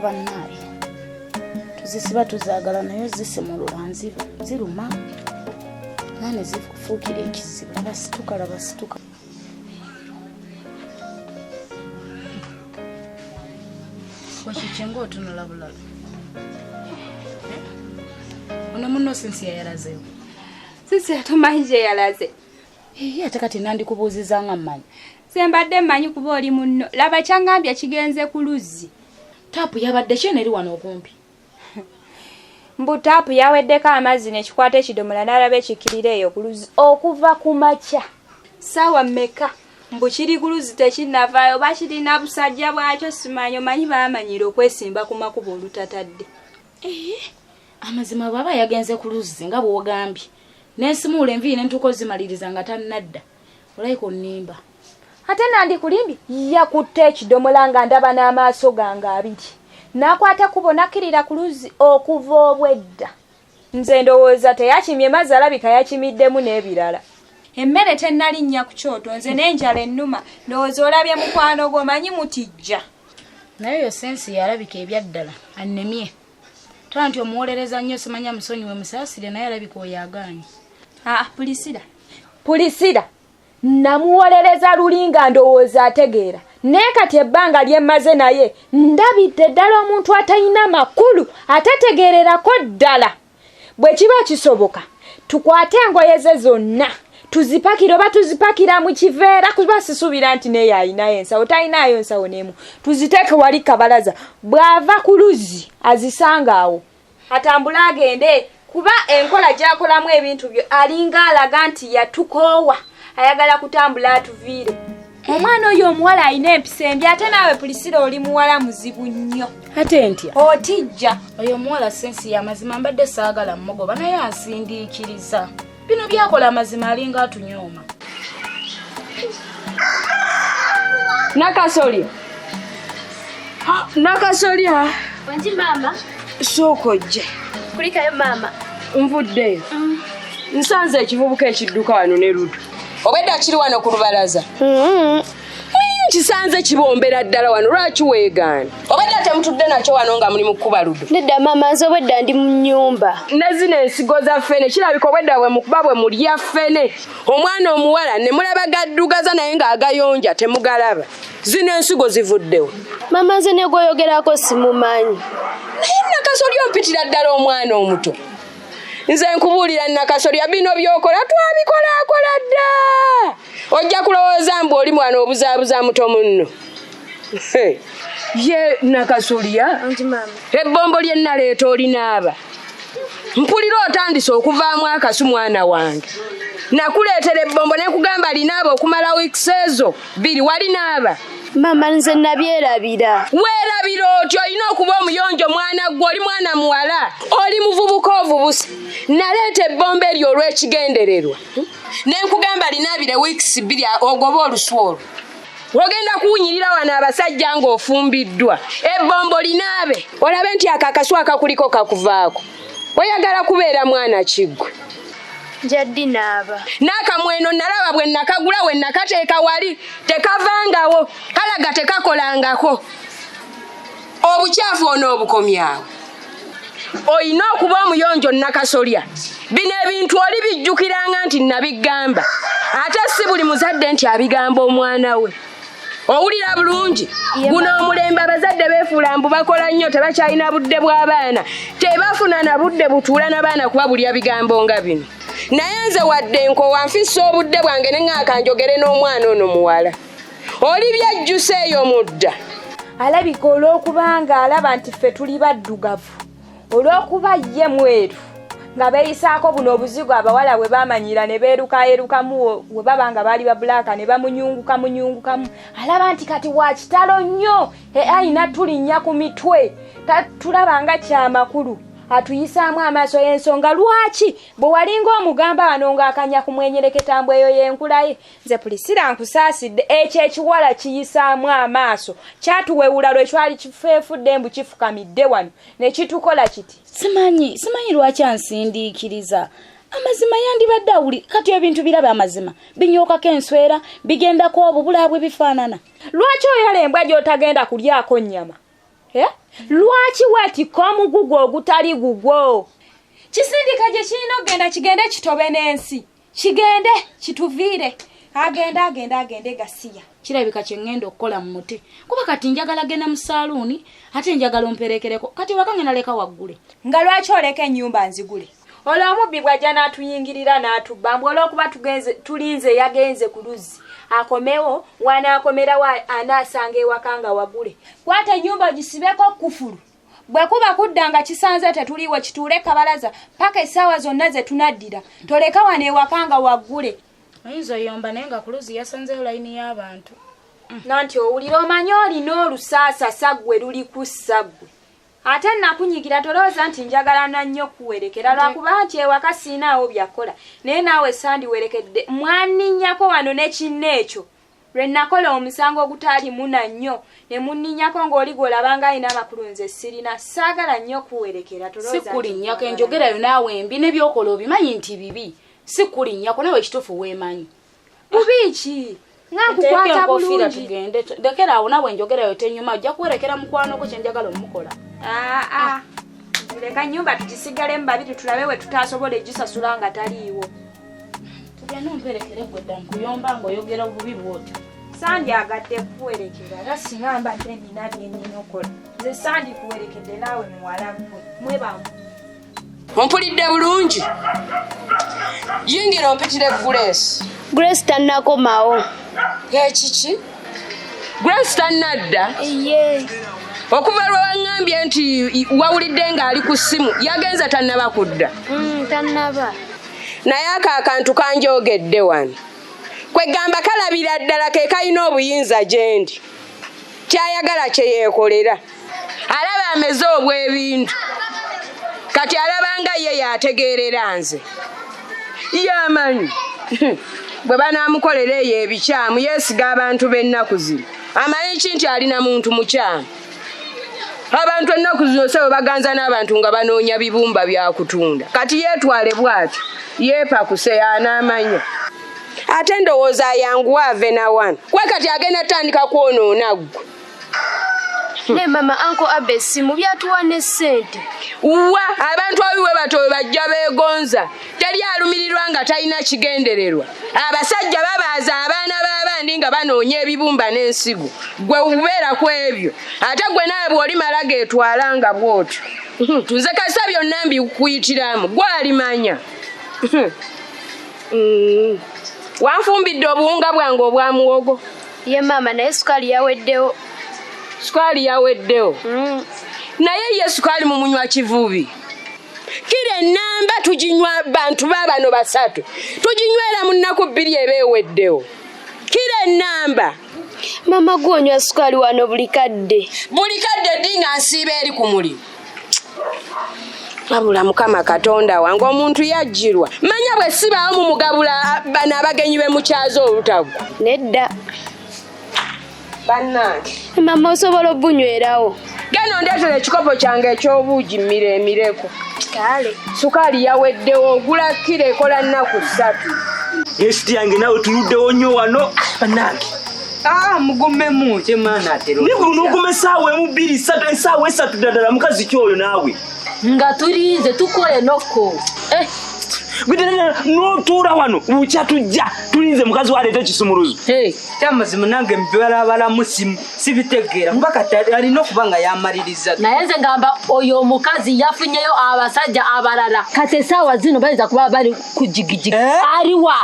bannaye tuzisiba tuzaagala nayo zisimulula nziba ziruma nane zifuukira ekizibu labasituka wakikinga otunula bulala ono muno Sinsiya yalazeewo Sinsiya tomanyi gye yalaze ate kati nandikubuuzizanga mmanyi sembadde mmanyi kuba oli muno laba kyangambya kigenze ku luzzi taapu yabadde ki eri wano okumpi mbu taapu yaweddeko amazzi nekikwata ekidomola n'alaba ekikirira eyo ku luzzi okuva ku makya ssaawa mmeka mbu kiri ku luzzi tekinnavaayo oba kirina busajja bwakyo simanyi omanyi baamanyira okwesimba ku makubo olutatadde amazima bwaba yagenze ku luzzi nga bw'ogambye nensimuula enviiri nentuuka ozimaliriza nga tannadda olayika onnimba ate nandikulimbi yakutte ekidomola nga ndaba n'amaaso gange abiri nakwata kubo nakirira ku luzzi okuva obwedda nze ndowooza teyakimye mazzi alabika yakimiddemu n'ebirala emmere tennalinnya ku kyoto nze n'enjala ennuma ndowooza olabye mukwano gwo manyi mutijja naye yo Sinsiya yalabika ebyaddala annemye tala nti omuwolereza nnyo simanya musonyiwe musaasire naye alabika oyaganye pulisira namuwolereza lulinga ndowooza ategeera naye kati ebbanga lyemmaze naye ndabidde ddala omuntu atalina makulu atategeererako ddala bwe kiba kisoboka tukwate engoye ze zonna tuzipakira oba tuzipakira mu kiveera kuba sisuubira nti naye ayinayo ensawo talinayo nsawo n'emu tuziteeke wali kabalaza bw'ava ku luzzi azisanga awo atambule agende kuba enkola gy'akolamu ebintu byo alinga alaga nti yatukoowa ayagala kutambula atuviire omwana oyo omuwala alina empisa embi ate naawe pulisira oli muwala muzibu nnyo ate ntya otijja oyo omuwala Sinsiya amazima mbadde saagala mmogoba naye ansindiikiriza bino byakola amazima alinga atunyooma Nakasolya Wanji mama sokojje kulikayo mama nvuddeyo nsanze ekivubuka ekidduka wano ne Ludo obedda kiri wano ku lubalaza kisanze kibombera ddala wano lwaki weegaana obedda temutudde nakyo wano nga muli mu kkuba Ludo nedda mama nze obwedda ndi mu nnyumba ne zino ensigo za ffene kirabika obwedda bwe mukuba bwe mulya ffene omwana omuwala ne mulaba gaddugaza naye ng'agayonja temugalaba zino ensigo zivuddewo mama nze ne gwoyogerako simumanyi naye Nakasolya ompitira ddala omwana omuto nze nkubuulira Nakasolya bino byokola twabikola dda ojja kulowooza mbu oli mwana obuzaabuza muto munno ye Nakasolya ebbombo lye nnaleeta olinaaba mpulira otandise okuvaamu akasu mwana wange nakuleetera ebbombo ne nkugamba linaaba okumala wiikis ezo 2 walinaaba mama nze nabyerabira weerabira otyo olina okuba omuyonjo mwana gwe oli mwana muwala oli muvubuka ovubuse naleeta ebbombo eryo olw'ekigendererwa ne nkugamba linaabire wiikis 2 ogoba olusu olwo ogenda kuwunyirira wano abasajja ng'ofumbiddwa ebbombo linaabe olabe nti akakasu akakuliko kakuvaako oyagala kubeera mwana kiggwe njaddi naaba n'akamweno nalaba bwe nakagula we nakateeka wali tekavangawo kalaga tekakolangako obukyafu ono obukomyawo olina okuba omuyonjo Nakasolya bino ebintu oli bijjukiranga nti nabigamba ate si buli muzadde nti abigamba omwana we owulira bulungi guno omulembe abazadde beefuula mbu bakola nnyo tebakyalina budde bw'abaana tebafuna na budde butuula n'abaana kuba bulya bigambo nga bino naye nze wadde nkowa nfissa obudde bwange ne ŋŋaaka njogere n'omwana ono muwala oli byajjusa eyo mudda alabika olw'okubanga alaba nti ffe tuli baddugavu olw'okuba ye mweru nga beeyisaako buno obuzigo abawala bwe baamanyira ne beerukayerukamu we baba nga baali babulaaka ne bamunyungukamu alaba nti kati wa kitalo nnyo ayina tulinnya ku mitwe tulaba nga kyamakulu atuyisaamu amaaso y'ensonga lwaki bwe walinga omugamba wano ng'akanya kumwenyereketa mbweyo y'enkulaye nze pulisira nkusaasidde ekyo ekiwala kiyisaamu amaaso kyatuwewula lwe kyali kifeefudde mbu kifukamidde wano ne kitukola kiti simanyi lwaki ansindiikiriza amazima yandibadde awuli kati ebintu biraba amazima binyookako enswera bigendako obubulaabwe bifaanana lwaki oyala embwa gy'otagenda kulyako nnyama Lwaki weetikka omugugu ogutali gugwo? Kisindika gye kirina ogenda kigende kitobe n'ensi. Kigende kituviire. Agende gasiya. Kirabika kye ngenda okukola mu muti. Kuba kati njagala genda mu saaluuni ate njagala omperekereko. Kati wakange naleka waggule. Nga lwaki oleka ennyumba nzigule? Olwo omubbi bw'ajja n'atuyingirira n'atubba olw'okuba tulinze yagenze ku luzzi. Akomewo wanaakomerawo anaasanga ewaka nga wagule. Kwata ennyumba gisibeko kufulu. Bwe kuba kudda nga kisanze tetuliwo kituule kabalaza paka essaawa zonna ze tunaddira. Toleka wano ewaka nga waggule. Oyinza oyomba naye nga ku luzzi yasanzeeyo layini y'abantu. Nanti owulira omanye olina olusaasa saggwe luli ku saggwe. Ate nakunyigira tolowooza nti njagala na nnyo kuwerekera lwakuba nti ewaka siinaawo byakola naye naawe sandiwerekedde mwaninnyako wano ne kinneekyo lwe nakola omusango ogutaalimu na nnyo ne munninnyako ng'oli gw'olabanga alina amakulu nze sirina saagala nnyo kuwerekera sikulinnyako enjogerayo naawe embi n'ebyokola obimanyi nti bibi sikulinnyako nawe ekituufu weemanyi bubi ki ngankukwata bulungi lekera awo nawe enjogerayo tenyuma ojja kuwerekera mukwano gwo kyenjagala omukola. Leka nyumba tugisigale mu babiri tulabe we tutasobola egisasula nga taliiwo. Tugenda omperekere gwe dda nkuyomba ng'oyogera obubi bw'otyo. Sandi agadde kuwerekera era singa mbadde nina bye nnina okola. Nze sandi kuwerekedde naawe muwala mmwe mwebamu. Ompulidde bulungi? Yingira ompitire Grace. Grace tannakomawo. Ekiki? Grace tannadda? Iye. Okuva lwe waŋŋambye nti wawulidde ng'ali ku ssimu yagenza tannaba kudda. Tannaba. Naye akantu kanjogedde wano. Kwegamba kalabira ddala ke kalina obuyinza gye ndi. Kyayagala kye yeekolera. Alaba ameze obw'ebintu. Kati alabanga ye yategeerera nze. Yamanyi. Bwe banaamukolera eyo ebikyamu yeesiga abantu b'ennaku zino. Amanyi ki nti alina muntu mukyamu. Abantu ennaku zino sebo baganza n'abantu nga banoonya bibumba bya kutunda. Kati yeetwale bw'atyo yeepakuse y'anaamanya. Ate ndowooza ayanguwa ave na wano. Kwe kati agenda tandika kwonoona ggwe. Ne mama Uncle Abesi mu byatuwa ne ssente. Wa abantu abiwe batowe bajja beegonza. Teri alumirirwa nga talina kigendererwa. Abasajja babaaza abaana b'abandi nga banoonya ebibumba n'ensigo. Gwe ubeera ku ebyo. Ate gwe nawe bw'olimala geetwala nga bw'otyo. Nze kasa byonna mbikuyitiramu. Gwe alimanya. Wanfumbidde obuwunga bwange obwa muwogo. Ye mama naye sukaali yaweddewo. Sukaali yaweddewo. Naye ye sukaali mu munywa kivubi. Kire ennamba tuginywa bantu baabano basatu. Tuginywera mu nnaku bbiri eba eweddewo. Kire ennamba. Mama gwonywa sukaali wano buli kadde. Buli kadde ddi nga nsiiba eri ku mulimu. Wabula Mukama Katonda wange omuntu yajjirwa. Manya bwe sibaawo mu mugabula bano abagenyi be mukyazo olutagwa. Nedda. Bannange. Mama osobola obbunywerawo. Genda ondeetera ekikopo kyange eky'obuugi mmiremireko. Kale. Sukaali yaweddewo ogula kiro ekola nnaku 3. Yesiti yange nawe tuluddewo nnyo wano. Bannange. Mugumemu kyemana atero. Ni buno ogume essaawa emu 2 3 essaawa 3 ddala mukazi kyoyo naawe. Nga tulinze tukole noko. Gwidana n'otuula wano bukya tujja tulinze mukazi waleeta ekisumuluzo. Kyamazima nange mbyala musimu sibitegeera kuba kati alina okuba nga yamaliriza. Naye nze ngamba oyo omukazi yafunyeyo abasajja abalala kati essaawa zino bayinza kuba bali ku jigijigi. Aliwa.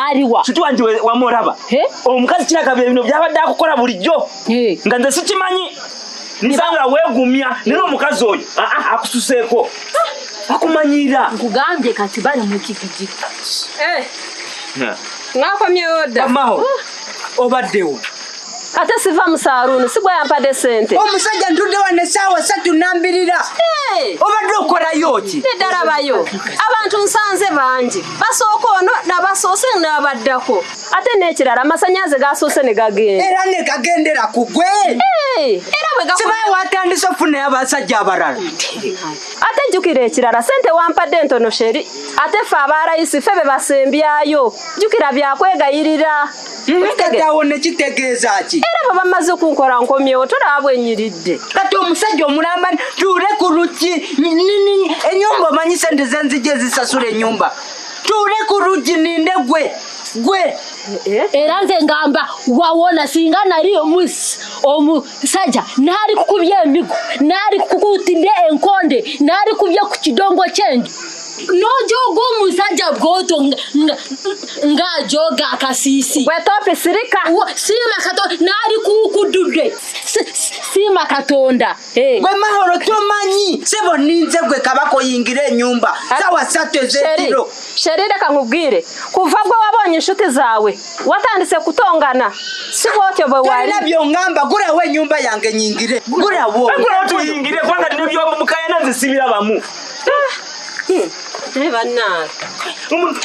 Aliwa. Situ wange wamoraba. Omukazi kiragaba bino byabadde akukola bulijjo. Nga nze sikimanyi. Nisanga weegumya nero omukazi oyo akususeeko. Akumanyira. Nkugambye kati bali mu jigijigi. Mwakomyewo dda. Amaho. Obaddewo. Ate siva mu saaluuni sigwa yampadde ssente. Omusajja ntudde wano essaawa 3 nambirira. Obadde okola Balyoki. Nedarabayo. Abantu nsanze bangi. Basooka ono nabasoose nabaddako. Ate n'ekirala amasanyaze gasoose ne gagenda. Era ne gagendera ku gwe. Era bwe Simanyi watandise ofuna abasajja abalala. Ate jjukira ekirala sente wampadde ntono sheri. Ate ffe abaarayisi ffe be basembyayo. Jjukira byakwegayirira. Katawo ne kitegeeza ki? Era bwe bamaze kunkola nkomyewo tolaba bwenyiridde. Kati omusajja omulamba tuule ku luggi. Ennyumba omanyi sente zenzije zisasula ennyumba. Tuule ku luggi ninde gwe. Era nze ngamba wawona singa nali omusajja nali kukubya emigo nali kukutidde enkonde nali kubye ku kidongo kyenju nojoga omusajja bwoto ngajoga akasiisi wetopi sirika sima katonda nali kukududde sima katonda gwe mahoro tomanyi sebo ninze gwe kabako yingira ennyumba sawa 3 ez'ekiro. Sheri leka nkubwire kuva gwe wabonye inshuti zaawe watandise kutongana si bwotyo bwe wali byongamba gurawo ennyumba yange nyingire gurawo tuyingire kubanga dino byombo mukayana nze sibirabamu.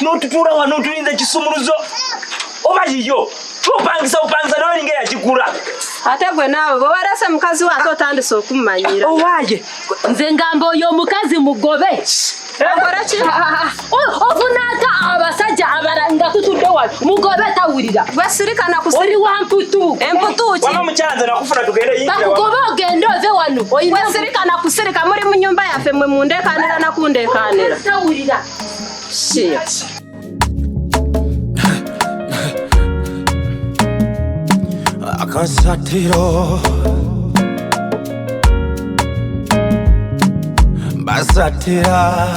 N'otutuula wano tulinze ekisumuluzo oba yiyo tupangisa nawe ninga yakigula. Ate gwe naawe bwe warese mukazi wange otandise okumumanyira. Owaaye nze ngamba oyo omukazi mugobe. Ovunaata abasajja abalanga tutudde wano mugobe tawulira. Gwesirikana oli wamputu emputuki wama mukyala nakufuna tugende yingira bakugoba ogende ove wano gwesirikana kusirika muri mu nyumba yaffe mwe mundekanira nakundekanira tawulira. Akasatiro basatira